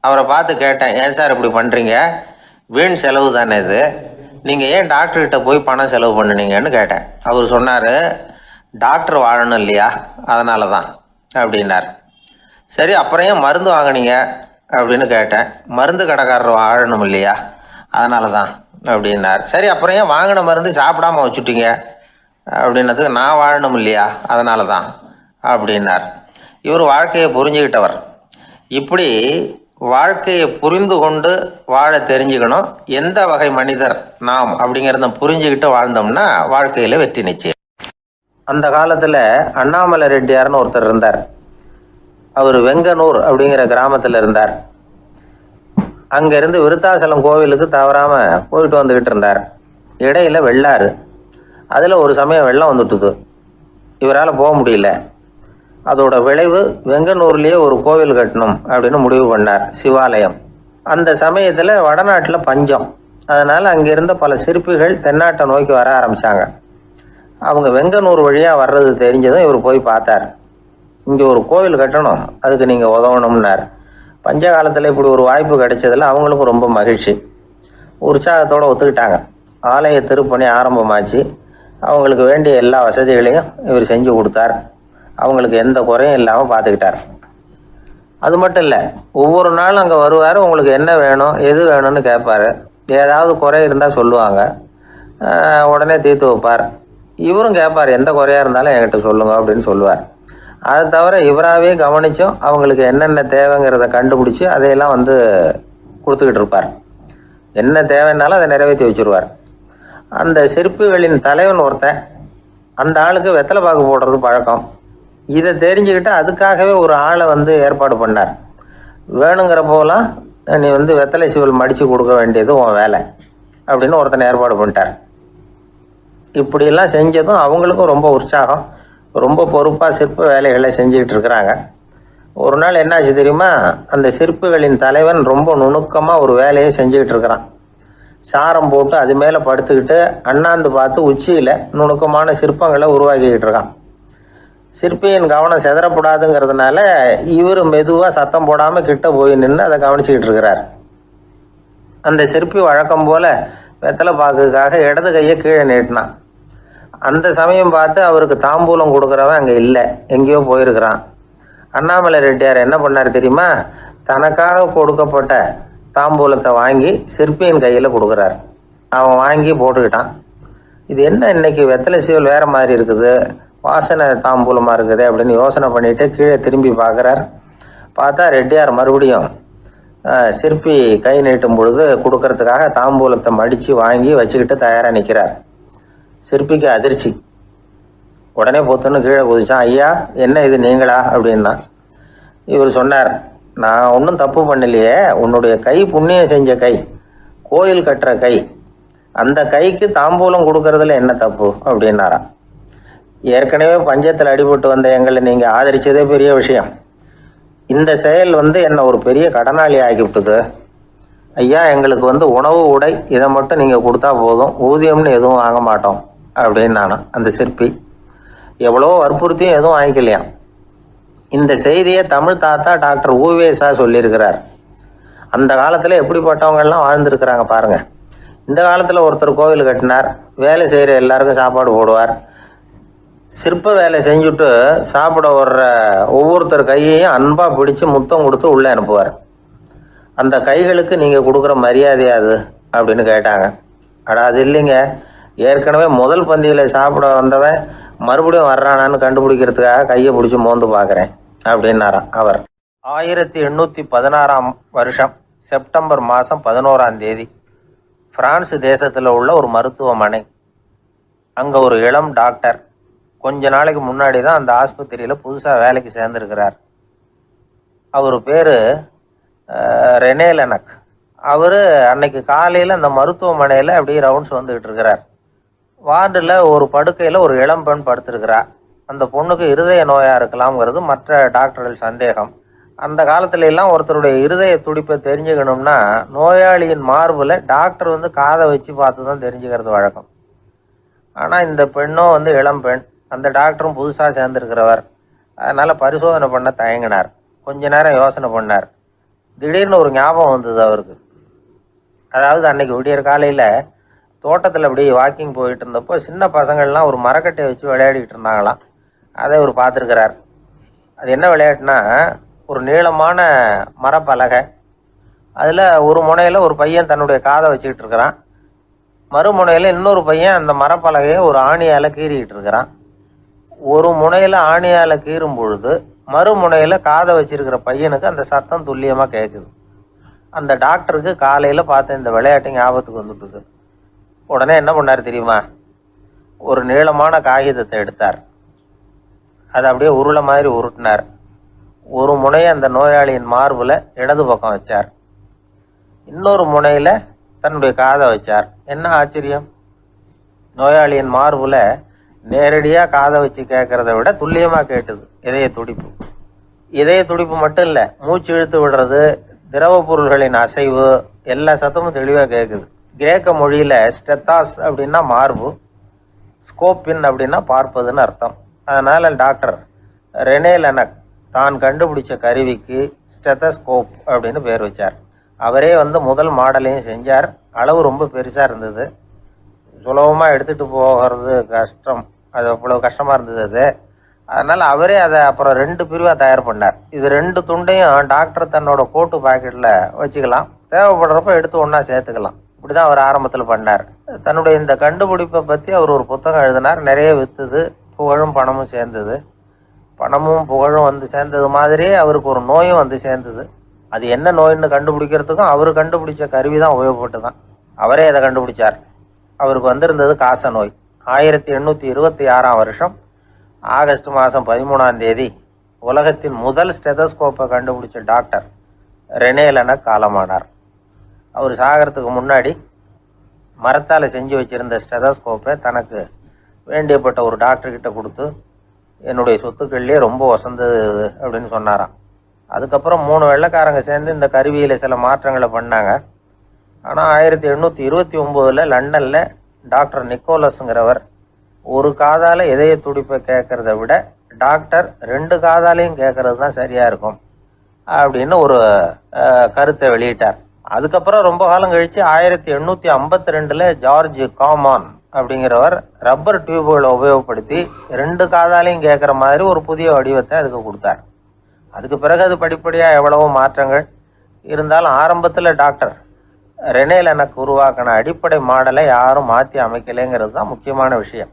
அவரை பார்த்து கேட்டேன், ஏன் சார் இப்படி பண்ணுறீங்க, வீண் செலவு தானே இது, நீங்கள் ஏன் டாக்டர்கிட்ட போய் பணம் செலவு பண்ணுனீங்கன்னு கேட்டேன். அவர் சொன்னார், டாக்டர் வாழணும் இல்லையா, அதனால தான் அப்படின்னார். சரி, அப்புறம் ஏன் மருந்து வாங்கினீங்க அப்படின்னு கேட்டேன். மருந்து கடைக்காரர் வாழணும் இல்லையா, அதனால தான் அப்படின்னார். சரி, அப்புறம் ஏன் வாங்கின மருந்து சாப்பிடாம வச்சுட்டீங்க அப்படின்னதுக்கு, நான் வாழணும் இல்லையா, அதனால தான் அப்படின்னார். இவர் வாழ்க்கையை புரிஞ்சுக்கிட்டவர். இப்படி வாழ்க்கையை புரிந்து கொண்டு வாழ தெரிஞ்சுக்கணும். எந்த வகை மனிதர் நாம் அப்படிங்கிறத புரிஞ்சுக்கிட்டு வாழ்ந்தோம்னா வாழ்க்கையில் வெற்றி நிச்சயம். அந்த காலத்தில் அண்ணாமலை ரெட்டியார்னு ஒருத்தர் இருந்தார். அவர் வெங்கனூர் அப்படிங்கிற கிராமத்தில் இருந்தார். அங்கேருந்து விருத்தாசலம் கோவிலுக்கு தவறாமல் போயிட்டு வந்துக்கிட்டு இருந்தார். இடையில வெள்ளாறு, அதில் ஒரு சமயம் வெள்ளம் வந்துட்டுது. இவரால் போக முடியல. அதோட விளைவு வெங்கனூர்லேயே ஒரு கோவில் கட்டணும் அப்படின்னு முடிவு பண்ணார், சிவாலயம். அந்த சமயத்தில் வடநாட்டில் பஞ்சம். அதனால் அங்கிருந்த பல சிற்பிகள் தென்னாட்டை நோக்கி வர ஆரம்பித்தாங்க. அவங்க வெங்கனூர் வழியாக வர்றது தெரிஞ்சதும் இவர் போய் பார்த்தார். இங்கே ஒரு கோவில் கட்டணும், அதுக்கு நீங்கள் உதவணும்னார். பஞ்ச காலத்தில் இப்படி ஒரு வாய்ப்பு கிடைச்சதில் அவங்களுக்கும் ரொம்ப மகிழ்ச்சி. உற்சாகத்தோடு ஒத்துக்கிட்டாங்க. ஆலய திருப்பணி ஆரம்பமாச்சு. அவங்களுக்கு வேண்டிய எல்லா வசதிகளையும் இவர் செஞ்சு கொடுத்தார். அவங்களுக்கு எந்த குறையும் இல்லாமல் பார்த்துக்கிட்டார். அது மட்டும் இல்லை, ஒவ்வொரு நாளும் அங்கே வருவார். உங்களுக்கு என்ன வேணும், எது வேணும்னு கேட்பார். ஏதாவது குறை இருந்தால் சொல்லுவாங்க, உடனே தீர்த்து வைப்பார். இவரும் கேட்பார், எந்த குறையாக இருந்தாலும் என்கிட்ட சொல்லுங்க அப்படின்னு சொல்லுவார். அதை தவிர இவராகவே கவனித்தும் அவங்களுக்கு என்னென்ன தேவைங்கிறத கண்டுபிடிச்சி அதையெல்லாம் கொடுத்துக்கிட்டு இருப்பார். என்ன தேவைன்னாலும் அதை நிறைவேற்றி வச்சுருவார். அந்த சிற்பிகளின் தலைவன் ஒருத்தன், அந்த ஆளுக்கு வெத்தலை பாக்கு போடுறது பழக்கம். இதை தெரிஞ்சுக்கிட்டு அதுக்காகவே ஒரு ஆளை ஏற்பாடு பண்ணார். வேணுங்கிற போலாம் நீ வெத்தலை சீவல் மடித்து கொடுக்க வேண்டியது உன் வேலை அப்படின்னு ஒருத்தனை ஏற்பாடு பண்ணிட்டார். இப்படியெல்லாம் செஞ்சதும் அவங்களுக்கும் ரொம்ப உற்சாகம். ரொம்ப பொறுப்பாக சிற்ப வேலைகளை செஞ்சுக்கிட்டு இருக்கிறாங்க. ஒரு நாள் என்னாச்சு தெரியுமா, அந்த சிற்பிகளின் தலைவன் ரொம்ப நுணுக்கமாக ஒரு வேலையை செஞ்சுக்கிட்டு இருக்கிறான். சாரம் போட்டு அது மேலே படுத்துக்கிட்டு அண்ணாந்து பார்த்து உச்சியில் நுணுக்கமான சிற்பங்களை உருவாக்கிக்கிட்டு இருக்கான். சிற்பியின் கவனம் செதறப்படாதுங்கிறதுனால இவர் மெதுவாக சத்தம் போடாமல் கிட்ட போய் நின்று அதை கவனிச்சிக்கிட்டு இருக்கிறார். அந்த சிற்பி வழக்கம் போல் வெத்தலை பாக்குக்காக இடது கையை கீழே நீட்டினான். அந்த சமயம் பார்த்து அவருக்கு தாம்பூலம் கொடுக்குறவன் அங்கே இல்லை, எங்கேயோ போயிருக்கிறான். அண்ணாமலை ரெட்டியார் என்ன பண்ணார் தெரியுமா, தனக்காக கொடுக்கப்பட்ட தாம்பூலத்தை வாங்கி சிற்பியின் கையில் கொடுக்குறார். அவன் வாங்கி போட்டுக்கிட்டான். இது என்ன இன்னைக்கு வெத்தலை சீவல் வேறு மாதிரி இருக்குது, வாசனை தாம்பூலமாக இருக்குது அப்படின்னு யோசனை பண்ணிவிட்டு கீழே திரும்பி பார்க்குறார். பார்த்தா ரெட்டியார் மறுபடியும் சிற்பி கை நீட்டும் பொழுது கொடுக்கறதுக்காக தாம்பூலத்தை மடித்து வாங்கி வச்சுக்கிட்டு தயாராக நிற்கிறார். சிற்பிக்கு அதிர்ச்சி. உடனே பொத்துன்னு கீழே குதிச்சான். ஐயா, என்ன இது நீங்களா அப்படின்னா. இவர் சொன்னார், நான் ஒன்றும் தப்பு பண்ணலையே, உன்னுடைய கை புண்ணியம் செஞ்ச கை, கோயில் கட்டுற கை, அந்த கைக்கு தாம்பூலம் கொடுக்கறதுல என்ன தப்பு அப்படின்னாராம். ஏற்கனவே பஞ்சத்தில் அடிபட்டு வந்த எங்களை நீங்கள் ஆதரித்ததே பெரிய விஷயம். இந்த செயல் என்னை ஒரு பெரிய கடனாளி ஆகிவிட்டது. ஐயா, எங்களுக்கு உணவு உடை இதை மட்டும் நீங்கள் கொடுத்தா போதும், ஊதியம்னு எதுவும் வாங்க மாட்டோம் அப்படின்னு நானும். அந்த சிற்பி எவ்வளோ வற்புறுத்தியும் எதுவும் வாங்கிக்கலையாம். இந்த செய்தியை தமிழ் தாத்தா டாக்டர் ஊவேசா சொல்லியிருக்கிறார். அந்த காலத்தில் எப்படிப்பட்டவங்கெல்லாம் வாழ்ந்துருக்கிறாங்க பாருங்கள். இந்த காலத்தில் ஒருத்தர் கோவில் கட்டினார், வேலை செய்கிற எல்லாருக்கும் சாப்பாடு போடுவார். சிற்ப வேலை செஞ்சுட்டு சாப்பிட வர்ற ஒவ்வொருத்தர் கையையும் அன்பாக பிடிச்சி முத்தம் கொடுத்து உள்ளே அனுப்புவார். அந்த கைகளுக்கு நீங்கள் கொடுக்குற மரியாதையாது அப்படின்னு கேட்டாங்க. அது இல்லைங்க, ஏற்கனவே முதல் பந்தியில் சாப்பிட வந்தவன் மறுபடியும் வர்றானான்னு கண்டுபிடிக்கிறதுக்காக கையை பிடிச்சி மோந்து பார்க்குறேன் அப்படின்னாராம் அவர். 1816 வருஷம் செப்டம்பர் மாதம் 11ஆம் தேதி பிரான்ஸ் தேசத்தில் உள்ள ஒரு மருத்துவமனை. அங்கே ஒரு இளம் டாக்டர் கொஞ்ச நாளைக்கு முன்னாடி தான் அந்த ஆஸ்பத்திரியில் புதுசாக வேலைக்கு சேர்ந்துருக்கிறார். அவர் பேர் ரெனே லெனக். அவர் அன்னைக்கு காலையில் அந்த மருத்துவமனையில் அப்படியே ரவுண்ட்ஸ் வந்துக்கிட்டு இருக்கிறார். வார்டில் ஒரு படுக்கையில் ஒரு இளம்பெண் படுத்திருக்கிறா. அந்த பொண்ணுக்கு இருதய நோயாக இருக்கலாம்ங்கிறது மற்ற டாக்டர்கள் சந்தேகம். அந்த காலத்துல எல்லாம் ஒருத்தருடைய இருதய துடிப்பை தெரிஞ்சுக்கணும்னா நோயாளியின் மார்பில் டாக்டர் வந்து காதை வச்சு பார்த்து தான் தெரிஞ்சுக்கிறது வழக்கம். ஆனால் இந்த பெண்ணும் வந்து இளம்பெண், அந்த டாக்டரும் புதுசாக சேர்ந்துருக்கிறவர். அதனால் பரிசோதனை பண்ண தயங்கினார். கொஞ்ச நேரம் யோசனை பண்ணார். திடீர்னு ஒரு ஞாபகம் வந்தது அவருக்கு. அதாவது அன்னைக்கு விடியற் காலையில் தோட்டத்தில் அப்படியே வாக்கிங் போயிட்டு இருந்தப்போ சின்ன பசங்கள்லாம் ஒரு மரக்கட்டையை வச்சு விளையாடிக்கிட்டு இருந்தாங்களாம். அதை அவர் பார்த்துருக்கிறார். அது என்ன விளையாட்டுனா, ஒரு நீளமான மரப்பலகை, அதில் ஒரு முனையில் ஒரு பையன் தன்னுடைய காதை வச்சுக்கிட்டு இருக்கிறான், மறுமுனையில் இன்னொரு பையன் அந்த மரப்பலகையை ஒரு ஆணியால் கீறிக்கிட்டு இருக்கிறான். ஒரு முனையில் ஆணியால் கீறும் பொழுது மறுமுனையில் காதை வச்சிருக்கிற பையனுக்கு அந்த சத்தம் துல்லியமாக கேட்குது. அந்த டாக்டருக்கு காலையில் பார்த்த இந்த விளையாட்டு ஞாபகத்துக்கு வந்துட்டுது. உடனே என்ன பண்ணார் தெரியுமா? ஒரு நீளமான காகிதத்தை எடுத்தார். அதை அப்படியே உருளை மாதிரி உருட்டினார். ஒரு முனையை அந்த நோயாளியின் மார்பில் இடது பக்கம் வச்சார், இன்னொரு முனையில் தன்னுடைய காதை வச்சார். என்ன ஆச்சரியம்! நோயாளியின் மார்பில் நேரடியாக காதை வச்சு கேட்குறத விட துல்லியமாக கேட்டுது இதய துடிப்பு. இதய துடிப்பு மட்டும் இல்லை, மூச்சு இழுத்து விடுறது, திரவ பொருள்களின் அசைவு, எல்லா சத்தமும் தெளிவாக கேட்குது. கிரேக்க மொழியில் ஸ்டெத்தாஸ் அப்படின்னா மார்பு, ஸ்கோப்பின் அப்படின்னா பார்ப்பதுன்னு அர்த்தம். அதனால் டாக்டர் ரெனே லெனக் தான் கண்டுபிடிச்ச கருவிக்கு ஸ்டெத்தஸ்கோப் அப்படின்னு பேர் வச்சார். அவரே வந்து முதல் மாடலையும் செஞ்சார். அளவு ரொம்ப பெருசாக இருந்தது, சுலபமாக எடுத்துகிட்டு போகிறது கஷ்டம், அது அவ்வளோ கஷ்டமாக இருந்தது அது. அதனால் அவரே அதை அப்புறம் 2 பிரிவாக தயார் பண்ணார். இது 2 துண்டையும் டாக்டர் தன்னோட கோட்டு பாக்கெட்டில் வச்சுக்கலாம், தேவைப்படுறப்ப எடுத்து ஒன்றா சேர்த்துக்கலாம். இப்படி தான் அவர் ஆரம்பத்தில் பண்ணார். தன்னுடைய இந்த கண்டுபிடிப்பை பற்றி அவர் ஒரு புத்தகம் எழுதினார். நிறைய விற்றுது, புகழும் பணமும் சேர்ந்தது. பணமும் புகழும் வந்து சேர்ந்தது மாதிரியே அவருக்கு ஒரு நோயும் வந்து சேர்ந்தது. அது என்ன நோயின்னு கண்டுபிடிக்கிறதுக்கும் அவர் கண்டுபிடிச்ச கருவி தான் உபயோகப்பட்டு தான். அவரே அதை கண்டுபிடிச்சார். அவருக்கு வந்திருந்தது காச நோய். 1826ஆம் வருஷம் ஆகஸ்ட் மாதம் 13ஆம் தேதி உலகத்தின் முதல் ஸ்டெதஸ்கோப்பை கண்டுபிடிச்ச டாக்டர் ரெனே லெனக் காலமானார். அவர் சாகிறதுக்கு முன்னாடி மரத்தால் செஞ்சு வச்சுருந்த ஸ்டெதஸ்கோப்பை தனக்கு வேண்டியப்பட்ட ஒரு டாக்டர்கிட்ட கொடுத்து, என்னுடைய சொத்துக்கள்லேயே ரொம்ப வசந்தது அப்படின்னு சொன்னாராம். அதுக்கப்புறம் 3 வெள்ளைக்காரங்க சேர்ந்து இந்த கருவியில் சில மாற்றங்களை பண்ணாங்க. ஆனால் 1829 லண்டனில் டாக்டர் நிக்கோலஸுங்கிறவர் ஒரு காதால் இதய துடிப்பை கேட்குறத விட டாக்டர் 2 காதாலையும் கேட்கறது தான் சரியாக இருக்கும் அப்படின்னு ஒரு கருத்தை வெளியிட்டார். அதுக்கப்புறம் ரொம்ப காலம் கழித்து 1852 ஜார்ஜ் காமான் அப்படிங்கிறவர் ரப்பர் டியூபுகளை உபயோகப்படுத்தி 2 காதாலையும் கேட்குற மாதிரி ஒரு புதிய வடிவத்தை அதுக்கு கொடுத்தார். அதுக்கு பிறகு அது படிப்படியாக எவ்வளவோ மாற்றங்கள் இருந்தாலும் ஆரம்பத்தில் டாக்டர் ரெனே லெனக் உருவாக்கின அடிப்படை மாடலை யாரும் மாற்றி அமைக்கலைங்கிறது தான் முக்கியமான விஷயம்.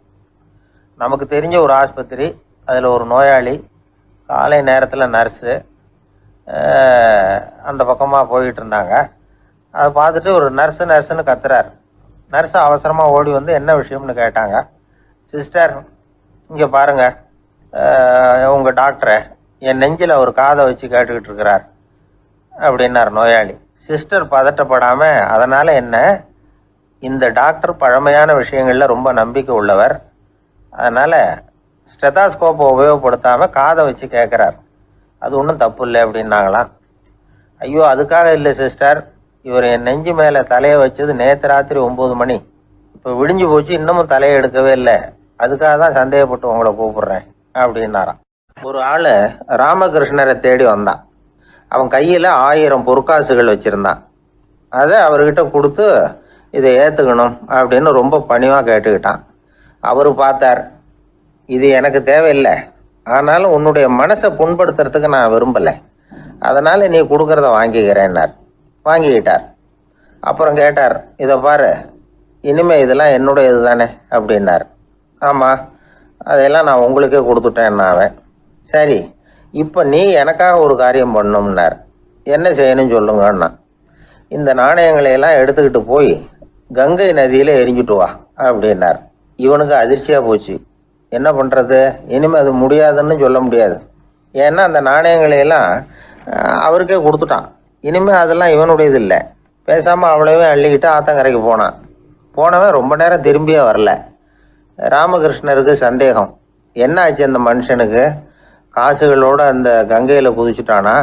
நமக்கு தெரிஞ்ச ஒரு ஆஸ்பத்திரி, அதில் ஒரு நோயாளி, காலை நேரத்தில் நர்ஸு அந்த பக்கமாக போயிட்டு இருந்தாங்க. அதை பார்த்துட்டு ஒரு நர்ஸுன்னு கத்துறார். நர்ஸு அவசரமாக ஓடி வந்து என்ன விஷயம்னு கேட்டாங்க. சிஸ்டர், இங்கே பாருங்கள், உங்கள் டாக்டரை என் நெஞ்சில் ஒரு காதை வச்சு கேட்டுக்கிட்டு இருக்கிறார் அப்படின்னார் நோயாளி. சிஸ்டர் பதட்டப்படாமல், அதனால் என்ன, இந்த டாக்டர் பழமையான விஷயங்களில் ரொம்ப நம்பிக்கை உள்ளவர், அதனால் ஸ்டெதாஸ்கோப்பை உபயோகப்படுத்தாமல் காதை வச்சு கேட்குறார், அது ஒன்றும் தப்பு இல்லை அப்படின்னாங்களாம். ஐயோ, அதுக்காக இல்லை சிஸ்டர், இவர் என் நெஞ்சு மேலே தலையை வச்சது நேற்று ராத்திரி 9 மணி, இப்போ விடிஞ்சு போச்சு, இன்னமும் தலையை எடுக்கவே இல்லை, அதுக்காக தான் சந்தேகப்பட்டு உங்களை கூப்பிட்றேன் அப்படின்னாராம். ஒரு ஆள் ராமகிருஷ்ணரை தேடி வந்தான். அவன் கையில் 1000 பொற்காசுகள் வச்சுருந்தான். அதை அவர்கிட்ட கொடுத்து இதை ஏற்றுக்கணும் அப்படின்னு ரொம்ப பணிவாக கேட்டுக்கிட்டான். அவர் பார்த்தார், இது எனக்கு தேவையில்லை, ஆனாலும் உன்னுடைய மனசை புண்படுத்துறதுக்கு நான் விரும்பலை, அதனால் நீ கொடுக்குறத வாங்கிக்கிறேன்னார். வாங்கிக்கிட்டார். அப்புறம் கேட்டார், இதை பாரு, இனிமேல் இதெல்லாம் என்னுடைய இது தானே அப்படின்னார். ஆமாம், அதையெல்லாம் நான் உங்களுக்கே கொடுத்துட்டேன் அவன். சரி, இப்போ நீ எனக்காக ஒரு காரியம் பண்ணணும்னார். என்ன செய்யணும்னு சொல்லுங்கன்னா, இந்த நாணயங்களையெல்லாம் எடுத்துக்கிட்டு போய் கங்கை நதியில் எரிஞ்சுட்டு வா அப்படின்னார். இவனுக்கு அதிர்ச்சியாக போச்சு. என்ன பண்ணுறது, இனிமேல் அது முடியாதுன்னு சொல்ல முடியாது. ஏன்னா அந்த நாணயங்களையெல்லாம் அவருக்கே கொடுத்துட்டான். இனிமேல் அதெல்லாம் இவனுடையது இல்லை. பேசாமல் அவ்வளவே அள்ளிக்கிட்டு ஆத்தங்கரைக்கு போனான். போனவன் ரொம்ப நேரம் திரும்பியே வரல. ராமகிருஷ்ணருக்கு சந்தேகம், என்ன ஆச்சு அந்த மனுஷனுக்கு, காசுகளோடு அந்த கங்கையில் குதிச்சுட்டானா,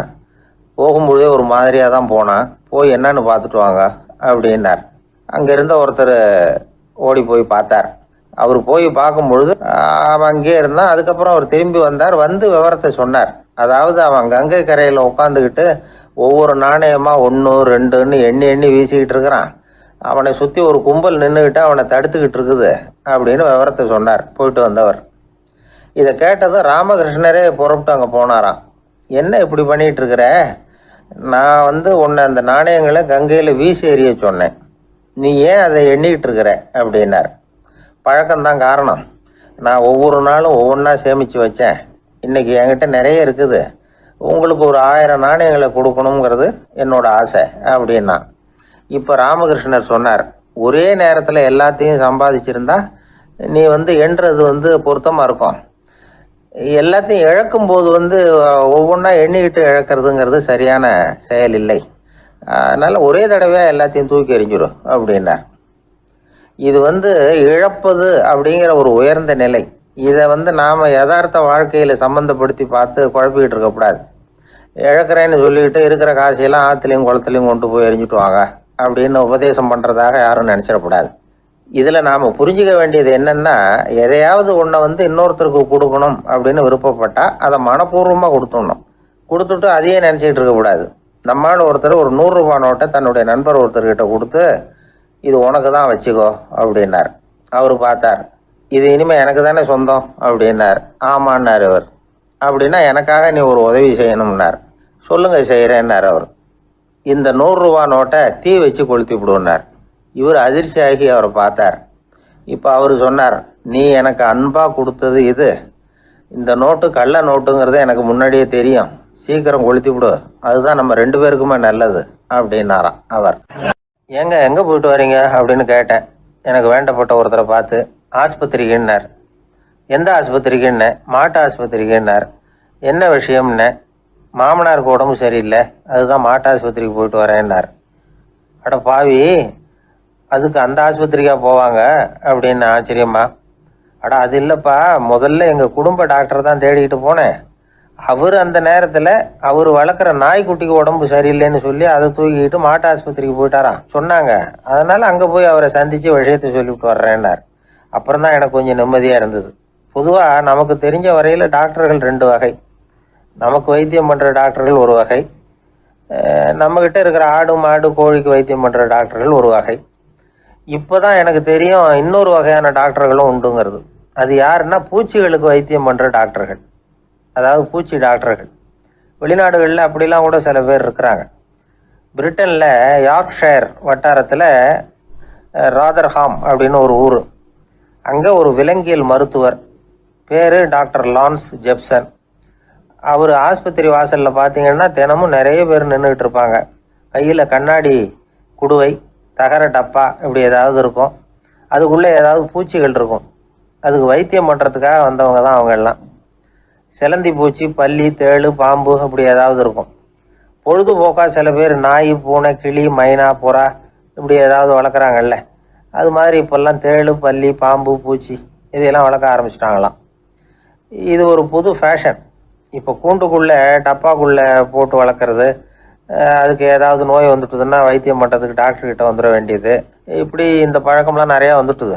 போகும்பொழுதே ஒரு மாதிரியாக தான் போனான், போய் என்னன்னு பார்த்துட்டு வாங்க அப்படின்னார். அங்கே இருந்த ஒருத்தர் ஓடி போய் பார்த்தார். அவர் போய் பார்க்கும் பொழுது அவன் அங்கேயே இருந்தான். அதுக்கப்புறம் அவர் திரும்பி வந்தார். வந்து விவரத்தை சொன்னார். அதாவது அவன் கங்கை கரையில் உட்காந்துக்கிட்டு ஒவ்வொரு நாணயமாக 1 2ன்னு எண்ணி எண்ணி வீசிக்கிட்டு இருக்கிறான். அவனை சுற்றி ஒரு கும்பல் நின்றுக்கிட்டு அவனை தடுத்துக்கிட்டு இருக்குது அப்படின்னு விவரத்தை சொன்னார் போயிட்டு வந்தவர். இதை கேட்டதும் ராமகிருஷ்ணரே புறப்பட்டு அங்கே போனாராம். என்ன இப்படி பண்ணிகிட்டு இருக்கிற, நான் உன்னை அந்த நாணயங்களை கங்கையில் வீசி எறிய சொன்னேன், நீ ஏன் அதை எண்ணிக்கிட்டு இருக்கிற அப்படின்னார். பழக்கம்தான் காரணம், நான் ஒவ்வொரு நாளும் ஒவ்வொன்றா சேமித்து வச்சேன், இன்றைக்கி என்கிட்ட நிறைய இருக்குது, உங்களுக்கு ஒரு 1000 நாணயங்களை கொடுக்கணுங்கிறது என்னோட ஆசை அப்படின்னா. இப்போ ராமகிருஷ்ணர் சொன்னார், ஒரே நேரத்தில் எல்லாத்தையும் சம்பாதிச்சிருந்தா நீ எண்ணுறது பொருத்தமாக இருக்கும். எல்லாத்தையும் இழக்கும்போது ஒவ்வொன்றா எண்ணிக்கிட்டு இழக்கிறதுங்கிறது சரியான செயல் இல்லை. அதனால் ஒரே தடவையாக எல்லாத்தையும் தூக்கி எறிஞ்சிடும் அப்படின்னார். இது இழப்பது அப்படிங்கிற ஒரு உயர்ந்த நிலை. இதை நாம் யதார்த்த வாழ்க்கையில் சம்மந்தப்படுத்தி பார்த்து குழப்பிக்கிட்டு இருக்கக்கூடாது. இழக்கிறேன்னு சொல்லிக்கிட்டு இருக்கிற காசையெல்லாம் ஆற்றுலையும் குளத்துலையும் கொண்டு போய் எரிஞ்சிட்டு வாங்க அப்படின்னு உபதேசம் பண்ணுறதாக யாரும் நினச்சிடக்கூடாது. இதில் நாம் புரிஞ்சிக்க வேண்டியது என்னென்னா, எதையாவது ஒன்றை இன்னொருத்தருக்கு கொடுக்கணும் அப்படின்னு விருப்பப்பட்டால் அதை மனப்பூர்வமாக கொடுத்துடணும். கொடுத்துட்டு அதையே நினச்சிக்கிட்டு இருக்கக்கூடாது. நம்மால் ஒருத்தர் ஒரு 100 ரூபா நோட்டை தன்னுடைய நண்பர் ஒருத்தர்கிட்ட கொடுத்து, இது உனக்கு தான் வச்சுக்கோ அப்படின்னார். அவர் பார்த்தார், இது இனிமேல் எனக்கு தானே சொந்தம் அப்படின்னார். ஆமான்னார் அவர். அப்படின்னா எனக்காக நீ ஒரு உதவி செய்யணும்னார். சொல்லுங்கள் செய்கிறேன்னார் அவர். இந்த 100 ரூபா நோட்டை தீ வச்சு கொளுத்தி விடுனார். இவர் அதிர்ச்சியாகி அவரை பார்த்தார். இப்போ அவர் சொன்னார், நீ எனக்கு அன்பாக கொடுத்தது இது, இந்த நோட்டு கள்ள நோட்டுங்கிறது எனக்கு முன்னாடியே தெரியும், சீக்கிரம் கொளுத்தி விடு, அதுதான் நம்ம 2 பேருக்குமே நல்லது அப்படின்னாராம் அவர். எங்கே போயிட்டு வரீங்க அப்படின்னு கேட்டேன். எனக்கு வேண்டப்பட்ட ஒருத்தரை பார்த்து. ஆஸ்பத்திரிக்குன்னார். எந்த ஆஸ்பத்திரிக்குன்னே? மாட்டு ஆஸ்பத்திரிக்குன்னார். என்ன விஷயம்னே? மாமனாருக்கு உடம்பு சரியில்லை, அதுதான் மாட்டு ஆஸ்பத்திரிக்கு போயிட்டு வரேன்னார். அட பாவி, அதுக்கு அந்த ஆஸ்பத்திரிக்கா போவாங்க அப்படின்னு ஆச்சரியமா. அட அது இல்லைப்பா, முதல்ல எங்கள் குடும்ப டாக்டர் தான் தேடிக்கிட்டு போனேன். அவர் அந்த நேரத்தில் அவர் வளர்க்குற நாய்க்குட்டிக்கு உடம்பு சரியில்லைன்னு சொல்லி அதை தூக்கிக்கிட்டு மாட்டு ஆஸ்பத்திரிக்கு போயிட்டாராம் சொன்னாங்க. அதனால் அங்கே போய் அவரை சந்தித்து விஷயத்தை சொல்லிவிட்டு வர்றேன்னார். அப்புறம் தான் எனக்கு கொஞ்சம் நிம்மதியாக இருந்தது. பொதுவாக நமக்கு தெரிஞ்ச வரையில் டாக்டர்கள் 2 வகை. நமக்கு வைத்தியம் பண்ணுற டாக்டர்கள் ஒரு வகை, நம்மக்கிட்ட இருக்கிற ஆடு மாடு கோழிக்கு வைத்தியம் பண்ணுற டாக்டர்கள் ஒரு வகை. இப்போ தான் எனக்கு தெரியும் இன்னொரு வகையான டாக்டர்களும் உண்டுங்கிறது. அது யாருன்னா, பூச்சிகளுக்கு வைத்தியம் பண்ணுற டாக்டர்கள், அதாவது பூச்சி டாக்டர்கள். வெளிநாடுகளில் அப்படிலாம் கூட சில பேர் இருக்கிறாங்க. பிரிட்டனில் யார்க்ஷயர் வட்டாரத்தில் ராதர்ஹாம் அப்படின்னு ஒரு ஊர். அங்கே ஒரு விலங்கியல் மருத்துவர், பேர் டாக்டர் லான்ஸ் ஜெப்சன். அவர் ஆஸ்பத்திரி வாசலில் பார்த்தீங்கன்னா தினமும் நிறைய பேர் நின்றுக்கிட்டு இருப்பாங்க. கையில் கண்ணாடி குடுவை, தகர டப்பா இப்படி ஏதாவது இருக்கும். அதுக்குள்ளே ஏதாவது பூச்சிகள் இருக்கும். அதுக்கு வைத்தியம் பண்ணுறதுக்காக வந்தவங்க தான் அவங்க எல்லாம். சிலந்தி பூச்சி, பல்லி, தேளு, பாம்பு அப்படி ஏதாவது இருக்கும். பொழுதுபோக்காக சில பேர் நாய், பூனை, கிளி, மைனா, புறா இப்படி ஏதாவது வளர்க்குறாங்கல்ல, அது மாதிரி இப்போல்லாம் தேளு, பல்லி, பாம்பு, பூச்சி இதையெல்லாம் வளர்க்க ஆரம்பிச்சிட்டாங்களாம். இது ஒரு புது ஃபேஷன். இப்போ கூண்டுக்குள்ளே டப்பாக்குள்ளே போட்டு வளர்க்குறது, அதுக்கு ஏதாவது நோய் வந்துட்டுதுன்னா வைத்தியம் பண்ணுறதுக்கு டாக்டர்கிட்ட வந்துட வேண்டியது, இப்படி இந்த பழக்கம்லாம் நிறையா வந்துட்டுது.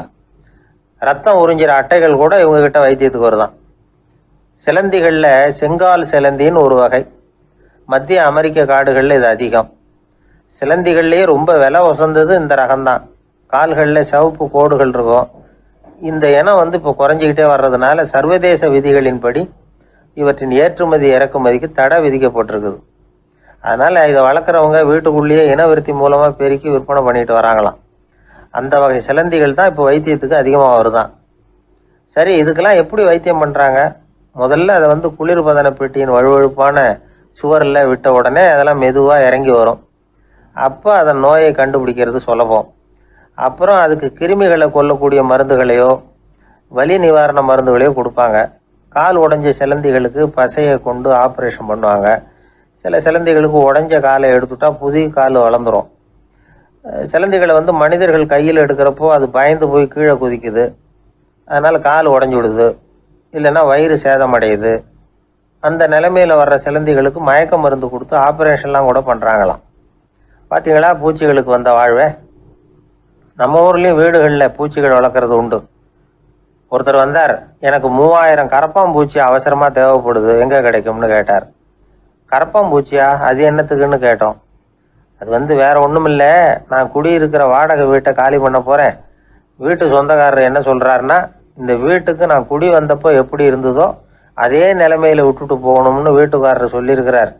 ரத்தம் உறிஞ்சிற அட்டைகள் கூட இவங்ககிட்ட வைத்தியத்துக்கு வருதான். சிலந்திகளில் செங்கால் சிலந்தின்னு ஒரு வகை. மத்திய அமெரிக்க காடுகளில் இது அதிகம். சிலந்திகள்லேயே ரொம்ப விலை உசந்தது இந்த ரகம்தான். கால்களில் சிவப்பு கோடுகள் இருக்கும். இந்த இனம் இப்போ குறைஞ்சிக்கிட்டே வர்றதுனால சர்வதேச விதிகளின்படி இவற்றின் ஏற்றுமதி இறக்குமதிக்கு தடை விதிக்கப்பட்டிருக்குது. அதனால் இதை வளர்க்குறவங்க வீட்டுக்குள்ளேயே இனவிருத்தி மூலமாக பெருக்கி விற்பனை பண்ணிட்டு வராங்களாம். அந்த வகை சிலந்திகள் தான் இப்போ வைத்தியத்துக்கு அதிகமாக வருதான். சரி, இதுக்கெல்லாம் எப்படி வைத்தியம் பண்ணுறாங்க? முதல்ல அதை குளிர்பதன பெட்டியின் வழுவழுப்பான சுவரில் விட்ட உடனே அதெல்லாம் மெதுவாக இறங்கி வரும். அப்போ அதன் நோயை கண்டுபிடிக்கிறது சுலபம். அப்புறம் அதுக்கு கிருமிகளை கொல்லக்கூடிய மருந்துகளையோ வலி நிவாரண மருந்துகளையோ கொடுப்பாங்க. கால் உடைஞ்ச சிலந்திகளுக்கு பசையை கொண்டு ஆப்ரேஷன் பண்ணுவாங்க. சில சிலந்திகளுக்கு உடஞ்ச காலை எடுத்துட்டா புதிய கால் வளர்ந்துடும். சிலந்திகளை வந்து மனிதர்கள் கையில் எடுக்கிறப்போ அது பயந்து போய் கீழே குதிக்குது, அதனால் கால் உடஞ்சி விடுது, இல்லைன்னா வயிறு சேதமடையுது. அந்த நிலைமையில் வர்ற சிலந்திகளுக்கு மயக்க மருந்து கொடுத்து ஆப்ரேஷன்லாம் கூட பண்ணுறாங்களாம். பார்த்தீங்களா பூச்சிகளுக்கு வந்த வாழ்வே. நம்ம ஊர்லேயும் வீடுகளில் பூச்சிகள் வளர்க்குறது உண்டு. ஒருத்தர் வந்தார், எனக்கு 3000 கரப்பாம்பூச்சி அவசரமாக தேவைப்படுது, எங்கே கிடைக்கும்னு கேட்டார். கரப்பாம்பூச்சியா, அது என்னத்துக்குன்னு கேட்டோம். அது வந்து வேற ஒன்றும் இல்லை, நான் குடியிருக்கிற வாடகை வீட்டை காலி பண்ண போகிறேன். வீட்டு சொந்தக்காரர் என்ன சொல்கிறாருன்னா, இந்த வீட்டுக்கு நான் குடி வந்தப்போ எப்படி இருந்ததோ அதே நிலைமையில் விட்டுட்டு போகணும்னு வீட்டுக்காரர் சொல்லியிருக்கிறார்.